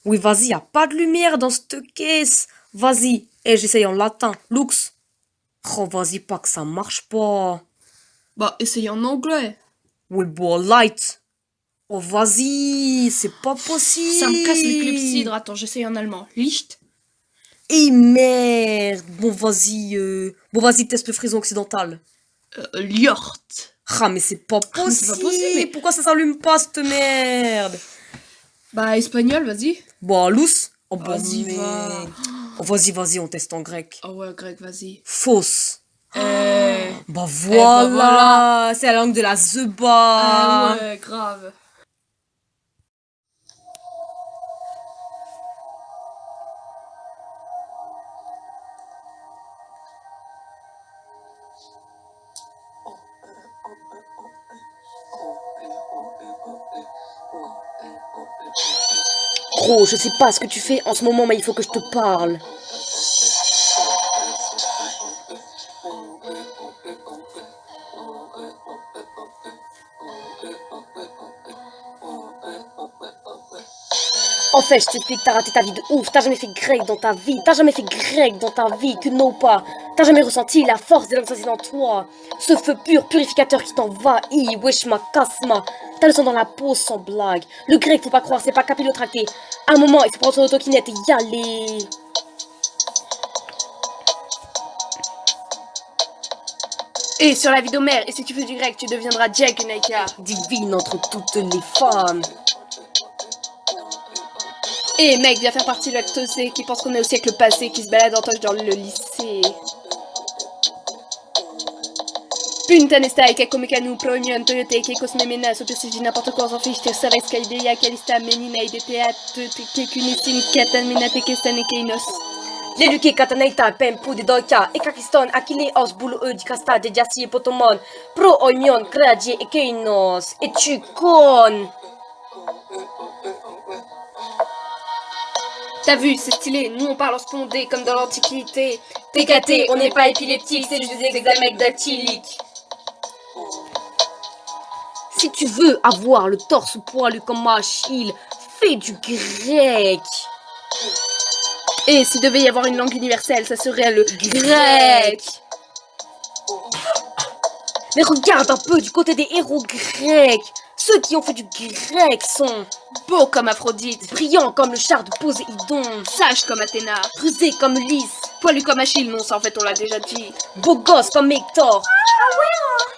Oui, vas-y, y a pas de lumière dans cette caisse. Vas-y. J'essaye en latin. Lux. Oh, vas-y, pas que ça marche pas. Bah, essaye en anglais. Oui, bon, light. Oh, vas-y, c'est pas Ça me casse les possible. clepsydres. Attends, j'essaye en allemand. Licht. Merde. Bon, vas-y, teste le frison occidental. Liort. Ah, mais c'est pas Ah, mais c'est pas possible, possible. mais... Pourquoi ça s'allume pas, cette merde? Bah, espagnol, vas-y. Bon, lous. Oh, bon, Vas-y, va. merde. Oh, vas-y, on teste en grec. Ah ouais, grec, vas-y. Fausse. Euh... Bah bah voilà. voilà, c'est la langue de la Ah zeba. ouais, grave. Gros, je sais pas ce que tu fais en ce moment, mais il faut que je te parle. En fait, je t'explique, t'as raté ta vie de ouf, t'as jamais fait grec dans ta vie, que non pas. T'as jamais ressenti la force des langues assassines en toi. Ce feu pur, purificateur qui t'envahit, wesh ma kasma. T'as le sang dans la peau sans blague. Le grec, faut pas croire, c'est pas capillotracté. À un moment, il faut prendre son autokinette et y aller. Et sur la vie d'Homère, et si tu fais du grec, tu deviendras Jack Naika. Divine entre toutes les femmes. Et mec, viens faire partie de l'actosé qui pense qu'on est au siècle passé, qui se balade en toche dans le lycée. Puntane stai che come canu proimion toyote che cosmemena so persigi n'importe quoi en fiche ça reste idea kalista menina ide théâtre que kunisin kataminate que stane keinos. Leluke katanaita pempu de doika e kakiston akile os bulu di kasta de jasi e potomon pro oimion kreadie e keinos et tu con. T'as vu, c'est stylé, nous on parle en spondé comme dans l'Antiquité. TKT, on n'est pas épileptique, c'est juste des examens dactyliques. Si tu veux avoir le torse poilu comme Achille, fais du grec. Et s'il devait y avoir une langue universelle, ça serait le grec. Mais regarde un peu du côté des héros grecs. Ceux qui ont fait du grec sont beaux comme Aphrodite, brillants comme le char de Poséidon, sages comme Athéna, rusés comme Ulysse, poilus comme Achille, non ça en fait on l'a déjà dit, beaux gosses comme Hector. Ah ouais.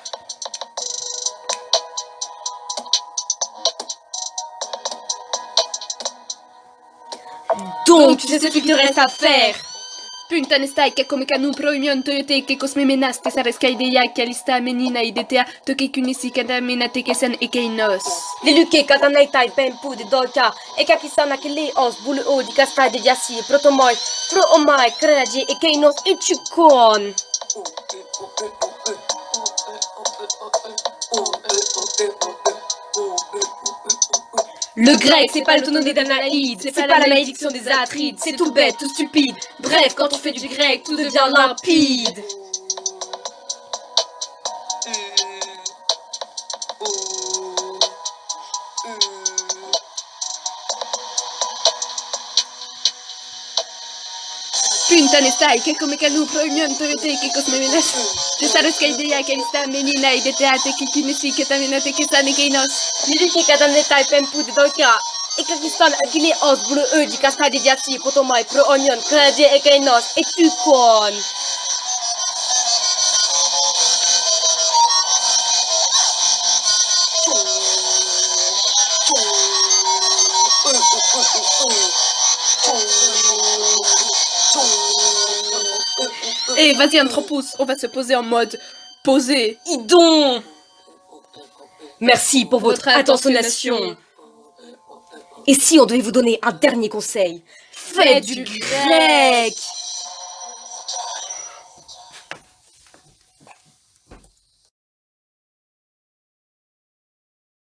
Donc tu sais ce qu'il te reste à faire. Puntane stai che come canu proimion toyote che cosmemenas te sares idea kalista menina idetea to que kunisi katamenate que san ekeinos. Leluke katanaitai pempu de doka e kakisana kele os bulu o di kasta de jasi protomoi pro omai kreadie e keinos et tu con. Le grec, c'est pas l'autonomie des Danaïdes, c'est pas la malédiction des Atrides, c'est tout bête, tout stupide. Bref, quand on fait du grec, tout devient limpide. Puntane stai che come canu proimion toyote che cosmemenas te sares idea kalista menina idetea te que kunisi katamenate que san ekeinos. Leluke katanaitai pempu de doka e kakisana kele os bulu o di kasta de jasi protomoi pro onion kreadie e keinos et tu con. Et vas-y Anthropos, on va se poser en mode posé. Idon. Merci pour votre attentionnation. Et si on devait vous donner un dernier conseil, faites du grec.